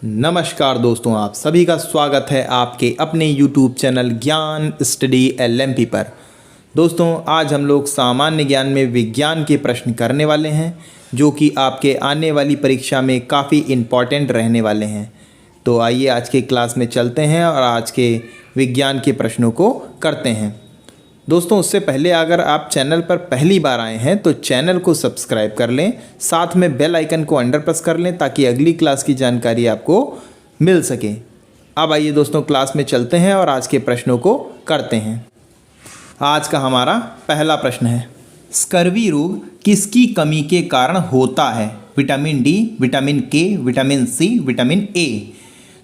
नमस्कार दोस्तों, आप सभी का स्वागत है आपके अपने YouTube चैनल ज्ञान स्टडी LMP पर। दोस्तों, आज हम लोग सामान्य ज्ञान में विज्ञान के प्रश्न करने वाले हैं जो कि आपके आने वाली परीक्षा में काफ़ी इम्पॉर्टेंट रहने वाले हैं। तो आइए आज के क्लास में चलते हैं और आज के विज्ञान के प्रश्नों को करते हैं। दोस्तों, उससे पहले अगर आप चैनल पर पहली बार आए हैं तो चैनल को सब्सक्राइब कर लें, साथ में बेल आइकन को अंडर प्रेस कर लें ताकि अगली क्लास की जानकारी आपको मिल सके। अब आइए दोस्तों, क्लास में चलते हैं और आज के प्रश्नों को करते हैं। आज का हमारा पहला प्रश्न है, स्कर्वी रोग किसकी कमी के कारण होता है? विटामिन डी, विटामिन के, विटामिन सी, विटामिन ए।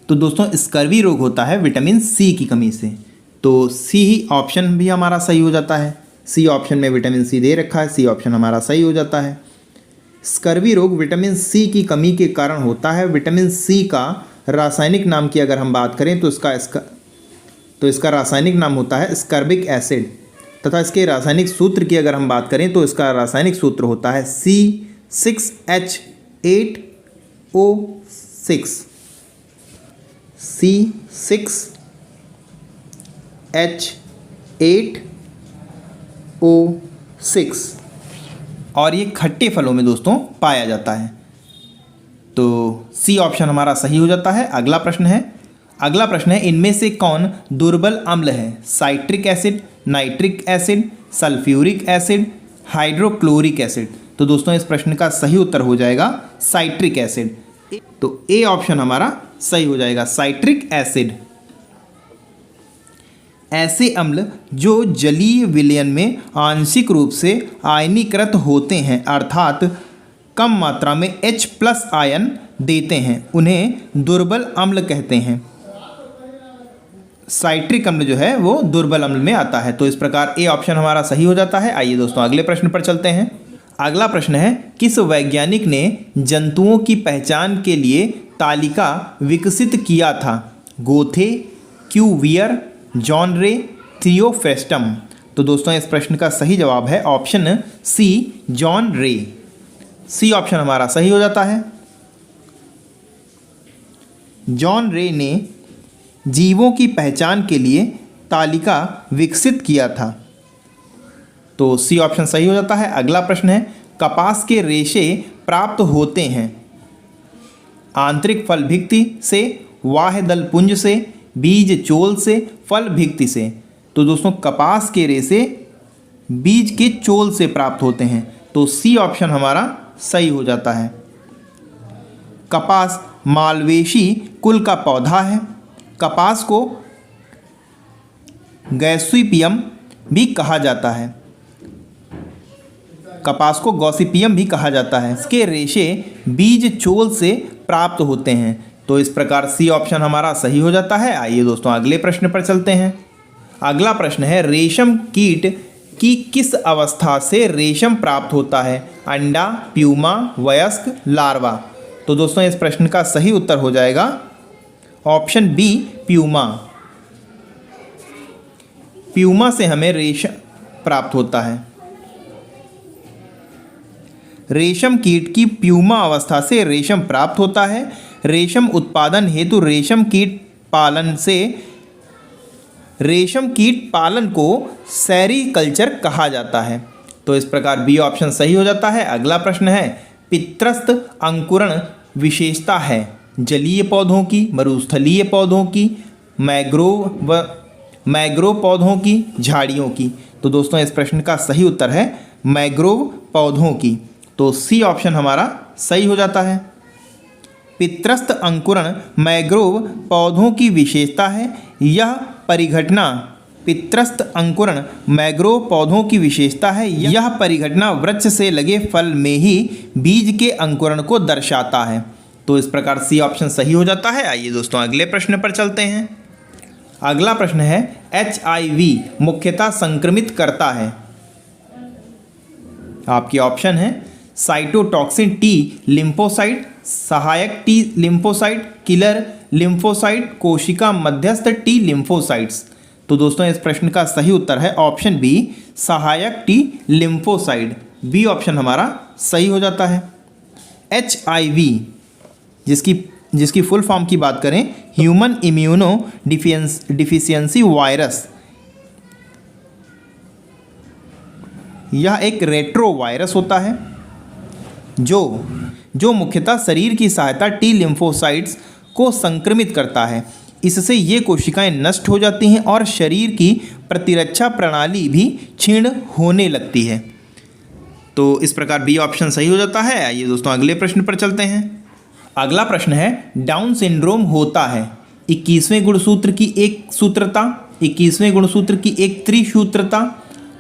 तो दोस्तों, स्कर्वी रोग होता है विटामिन सी की कमी से। तो सी ही ऑप्शन भी हमारा सही हो जाता है। सी ऑप्शन में विटामिन सी दे रखा है, सी ऑप्शन हमारा सही हो जाता है। स्कर्वी रोग विटामिन सी की कमी के कारण होता है। विटामिन सी का रासायनिक नाम की अगर हम बात करें तो इसका रासायनिक नाम होता है स्कर्बिक एसिड, तथा इसके रासायनिक सूत्र की अगर हम बात करें तो इसका रासायनिक सूत्र होता है C6H8O6। C6H8O6 और ये खट्टे फलों में दोस्तों पाया जाता है। तो सी ऑप्शन हमारा सही हो जाता है। अगला प्रश्न है, इनमें से कौन दुर्बल अम्ल है? Citric acid, nitric acid, sulphuric acid, hydrochloric acid. तो दोस्तों, इस प्रश्न का सही उत्तर हो जाएगा साइट्रिक एसिड। तो ए ऑप्शन हमारा सही हो जाएगा, साइट्रिक एसिड। ऐसे अम्ल जो जलीय विलयन में आंशिक रूप से आयनीकृत होते हैं अर्थात कम मात्रा में H+ आयन देते हैं, उन्हें दुर्बल अम्ल कहते हैं। साइट्रिक अम्ल जो है वो दुर्बल अम्ल में आता है। तो इस प्रकार ए ऑप्शन हमारा सही हो जाता है। आइए दोस्तों, अगले प्रश्न पर चलते हैं। अगला प्रश्न है, किस वैज्ञानिक ने जंतुओं की पहचान के लिए तालिका विकसित किया था? गोथे, क्यूवियर, जॉन रे, थियोफ्रेस्टम। तो दोस्तों, इस प्रश्न का सही जवाब है ऑप्शन सी, जॉन रे। सी ऑप्शन हमारा सही हो जाता है। जॉन रे ने जीवों की पहचान के लिए तालिका विकसित किया था। तो सी ऑप्शन सही हो जाता है। अगला प्रश्न है, कपास के रेशे प्राप्त होते हैं आंतरिक फल भित्ति से, बाह्य दल पुंज से, बीज चोल से, फल भित्ति से। तो दोस्तों, कपास के रेशे बीज के चोल से प्राप्त होते हैं। तो सी ऑप्शन हमारा सही हो जाता है। कपास मालवेशी कुल का पौधा है। कपास को गॉसिपियम भी कहा जाता है। कपास को गॉसिपियम भी कहा जाता है। इसके रेशे बीज चोल से प्राप्त होते हैं। तो इस प्रकार सी ऑप्शन हमारा सही हो जाता है। आइए दोस्तों, अगले प्रश्न पर चलते हैं। अगला प्रश्न है, रेशम कीट की किस अवस्था से रेशम प्राप्त होता है? अंडा, प्यूमा, वयस्क, लार्वा। तो दोस्तों, इस प्रश्न का सही उत्तर हो जाएगा ऑप्शन बी, प्यूमा। प्यूमा से हमें रेशम प्राप्त होता है। रेशम कीट की प्यूमा अवस्था से रेशम प्राप्त होता है। रेशम उत्पादन हेतु रेशम कीट पालन को सेरीकल्चर कहा जाता है। तो इस प्रकार बी ऑप्शन सही हो जाता है। अगला प्रश्न है, पित्रस्त अंकुरण विशेषता है जलीय पौधों की, मरुस्थलीय पौधों की, मैग्रोव पौधों की, झाड़ियों की। तो दोस्तों, इस प्रश्न का सही उत्तर है मैग्रोव पौधों की। तो सी ऑप्शन हमारा सही हो जाता है। पित्रस्त अंकुरण मैग्रोव पौधों की विशेषता है। यह परिघटना पित्रस्त अंकुरण मैग्रोव पौधों की विशेषता है। यह परिघटना वृक्ष से लगे फल में ही बीज के अंकुरण को दर्शाता है। तो इस प्रकार सी ऑप्शन सही हो जाता है। आइए दोस्तों, अगले प्रश्न पर चलते हैं। अगला प्रश्न है, HIV मुख्यतः संक्रमित करता है। आपके ऑप्शन है साइटोटॉक्सिन टी लिम्फोसाइट, सहायक टी लिम्फोसाइट, किलर लिम्फोसाइट, कोशिका मध्यस्थ टी लिम्फोसाइट्स। तो दोस्तों, इस प्रश्न का सही उत्तर है ऑप्शन बी, सहायक टी लिम्फोसाइट। बी ऑप्शन हमारा सही हो जाता है। HIV जिसकी जिसकी फुल फॉर्म की बात करें ह्यूमन इम्यूनो डिफिशियंसी वायरस। यह एक रेट्रो वायरस होता है जो मुख्यतः शरीर की सहायता टी लिम्फोसाइट्स को संक्रमित करता है। इससे ये कोशिकाएं नष्ट हो जाती हैं और शरीर की प्रतिरक्षा प्रणाली भी क्षीण होने लगती है। तो इस प्रकार बी ऑप्शन सही हो जाता है। आइए दोस्तों अगले प्रश्न पर चलते हैं। अगला प्रश्न है डाउन सिंड्रोम होता है 21वें गुणसूत्र की एक सूत्रता, 21वें गुणसूत्र की एक त्रिसूत्रता,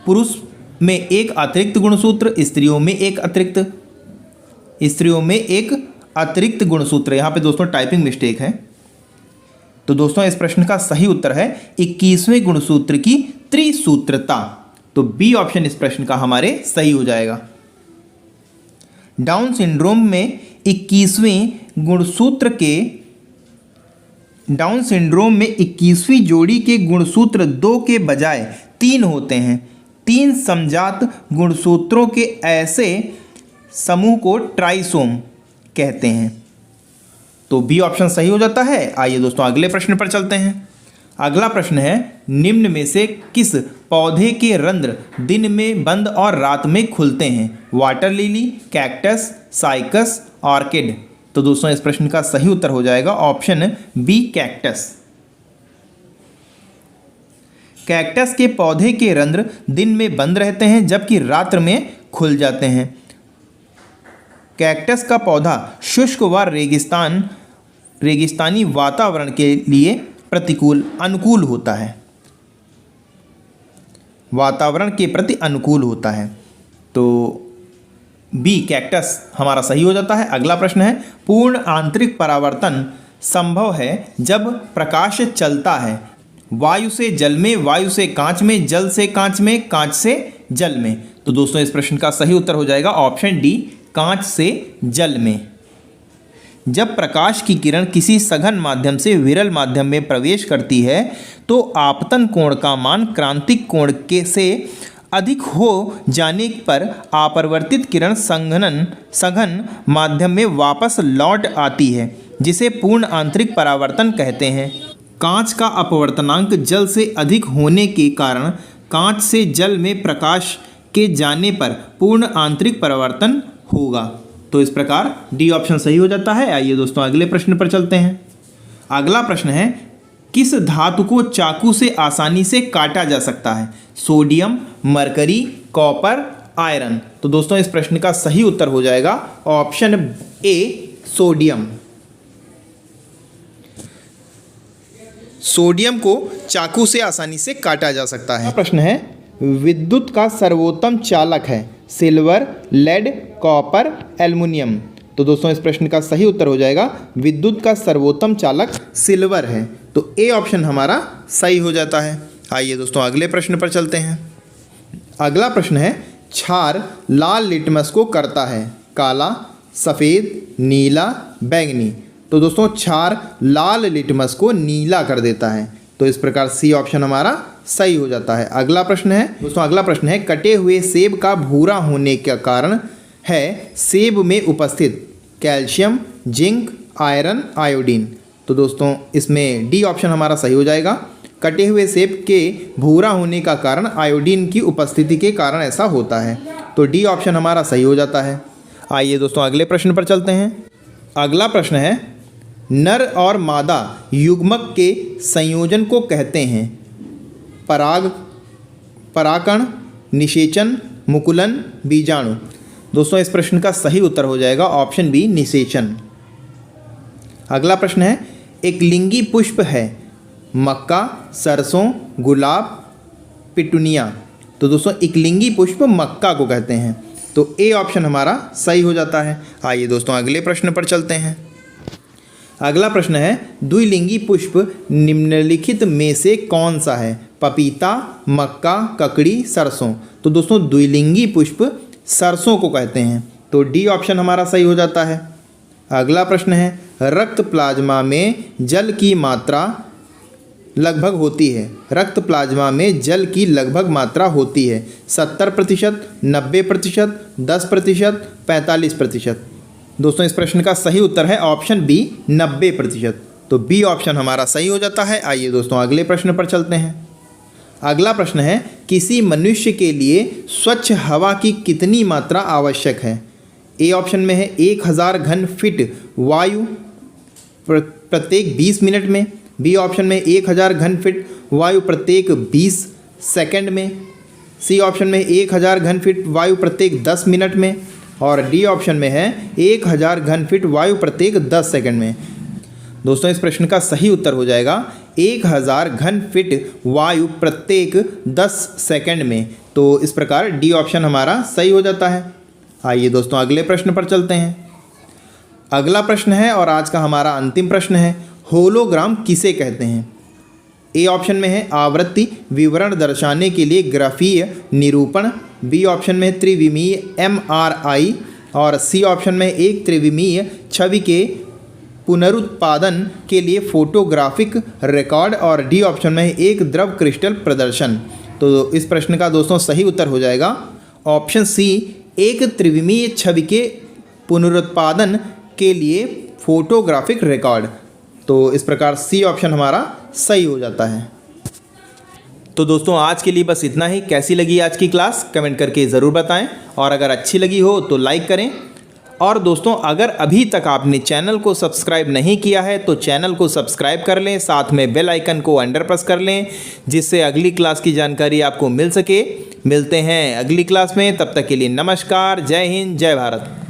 पुरुष में एक अतिरिक्त गुणसूत्र, स्त्रियों में एक अतिरिक्त गुणसूत्र। यहाँ पे दोस्तों टाइपिंग मिस्टेक है। तो दोस्तों इस प्रश्न का सही उत्तर है 21वें गुणसूत्र की त्रिसूत्रता। तो बी ऑप्शन इस प्रश्न का हमारे सही हो जाएगा। डाउन सिंड्रोम में 21वीं जोड़ी के गुणसूत्र 2 के बजाय 3 होते हैं। 3 समजात गुणसूत्रों के ऐसे समूह को ट्राइसोम कहते हैं। तो बी ऑप्शन सही हो जाता है। आइए दोस्तों अगले प्रश्न पर चलते हैं। अगला प्रश्न है निम्न में से किस पौधे के रंध्र दिन में बंद और रात में खुलते हैं? Water lily, cactus, cycas, orchid. तो दोस्तों इस प्रश्न का सही उत्तर हो जाएगा ऑप्शन बी कैक्टस। कैक्टस के पौधे के रंध्र दिन में बंद रहते हैं जबकि रात्र में खुल जाते हैं। कैक्टस का पौधा शुष्क व रेगिस्तानी वातावरण के लिए अनुकूल होता है, वातावरण के प्रति अनुकूल होता है। तो बी कैक्टस हमारा सही हो जाता है। अगला प्रश्न है पूर्ण आंतरिक परावर्तन संभव है जब प्रकाश चलता है? वायु से जल में, वायु से कांच में, जल से कांच में, कांच से जल में। तो दोस्तों इस प्रश्न का सही उत्तर हो जाएगा ऑप्शन डी कांच से जल में। जब प्रकाश की किरण किसी सघन माध्यम से विरल माध्यम में प्रवेश करती है तो आपतन कोण का मान क्रांतिक कोण के से अधिक हो जाने पर अपरिवर्तित किरण सघन माध्यम में वापस लौट आती है, जिसे पूर्ण आंतरिक परावर्तन कहते हैं। कांच का अपवर्तनांक जल से अधिक होने के कारण कांच से जल में प्रकाश के जाने पर पूर्ण आंतरिक परावर्तन होगा। तो इस प्रकार डी ऑप्शन सही हो जाता है। आइए दोस्तों अगले प्रश्न पर चलते हैं। अगला प्रश्न है किस धातु को चाकू से आसानी से काटा जा सकता है? Sodium, mercury, copper, iron. तो दोस्तों इस प्रश्न का सही उत्तर हो जाएगा ऑप्शन ए सोडियम। सोडियम को चाकू से आसानी से काटा जा सकता है। प्रश्न है विद्युत का सर्वोत्तम चालक है? Silver, lead, copper, aluminium. तो दोस्तों इस प्रश्न का सही उत्तर हो जाएगा विद्युत का सर्वोत्तम चालक सिल्वर है। तो ए ऑप्शन हमारा सही हो जाता है। आइए दोस्तों अगले प्रश्न पर चलते हैं। अगला प्रश्न है क्षार लाल लिटमस को करता है? काला, सफ़ेद, नीला, बैंगनी। तो दोस्तों क्षार लाल लिटमस को नीला कर देता है। तो इस प्रकार सी ऑप्शन हमारा सही हो जाता है। अगला प्रश्न है दोस्तों अगला प्रश्न है कटे हुए सेब का भूरा होने का कारण है सेब में उपस्थित कैल्शियम, जिंक, आयरन, आयोडीन। तो दोस्तों इसमें डी ऑप्शन हमारा सही हो जाएगा। कटे हुए सेब के भूरा होने का कारण आयोडीन की उपस्थिति के कारण ऐसा होता है। तो डी ऑप्शन हमारा सही हो जाता है। आइए दोस्तों अगले प्रश्न पर चलते हैं। अगला प्रश्न है नर और मादा युग्मक के संयोजन को कहते हैं? परागण, निषेचन, मुकुलन, बीजाणु। दोस्तों इस प्रश्न का सही उत्तर हो जाएगा ऑप्शन बी निषेचन। अगला प्रश्न है एक लिंगी पुष्प है? मक्का, सरसों, गुलाब, पिटूनिया। तो दोस्तों एक लिंगी पुष्प मक्का को कहते हैं। तो ए ऑप्शन हमारा सही हो जाता है। आइए दोस्तों अगले प्रश्न पर चलते हैं। अगला प्रश्न है द्विलिंगी पुष्प निम्नलिखित में से कौन सा है? पपीता, मक्का, ककड़ी, सरसों। तो दोस्तों द्विलिंगी पुष्प सरसों को कहते हैं। तो डी ऑप्शन हमारा सही हो जाता है। अगला प्रश्न है रक्त प्लाज्मा में जल की मात्रा लगभग होती है? रक्त प्लाज्मा में जल की लगभग मात्रा होती है 70%, 90%, 10%, 45%। दोस्तों इस प्रश्न का सही उत्तर है ऑप्शन बी 90%। तो बी ऑप्शन हमारा सही हो जाता है। आइए दोस्तों अगले प्रश्न पर चलते हैं। अगला प्रश्न है, किसी मनुष्य के लिए स्वच्छ हवा की कितनी मात्रा आवश्यक है? ए ऑप्शन में है 1000 घन फीट वायु प्रत्येक 20 मिनट में। बी ऑप्शन में 1000 घन फीट वायु प्रत्येक 20 सेकंड में। सी ऑप्शन में 1000 घन फीट वायु प्रत्येक 10 मिनट में। और डी ऑप्शन में है 1000 घन फीट वायु प्रत्येक 10 सेकंड में। दोस्तों इस प्रश्न का सही उत्तर हो जाएगा 1000 घन फीट वायु प्रत्येक 10 सेकंड में। तो इस प्रकार डी ऑप्शन हमारा सही हो जाता है। आइए दोस्तों अगले प्रश्न पर चलते हैं। अगला प्रश्न है और आज का हमारा अंतिम प्रश्न है, होलोग्राम किसे कहते हैं? ए ऑप्शन में है आवृत्ति विवरण दर्शाने के लिए ग्राफीय निरूपण। बी ऑप्शन में त्रिविमीय MRI। और सी ऑप्शन में एक त्रिविमीय छवि के पुनरुत्पादन के लिए फोटोग्राफिक रिकॉर्ड। और डी ऑप्शन में एक द्रव क्रिस्टल प्रदर्शन। तो इस प्रश्न का दोस्तों सही उत्तर हो जाएगा ऑप्शन सी, एक त्रिविमीय छवि के पुनरुत्पादन के लिए फोटोग्राफिक रिकॉर्ड। तो इस प्रकार सी ऑप्शन हमारा सही हो जाता है। तो दोस्तों आज के लिए बस इतना ही। कैसी लगी आज की क्लास कमेंट करके ज़रूर बताएं, और अगर अच्छी लगी हो तो लाइक करें। और दोस्तों अगर अभी तक आपने चैनल को सब्सक्राइब नहीं किया है तो चैनल को सब्सक्राइब कर लें, साथ में बेल आइकन को अंडर प्रेस कर लें, जिससे अगली क्लास की जानकारी आपको मिल सके। मिलते हैं अगली क्लास में, तब तक के लिए नमस्कार, जय हिंद, जय भारत।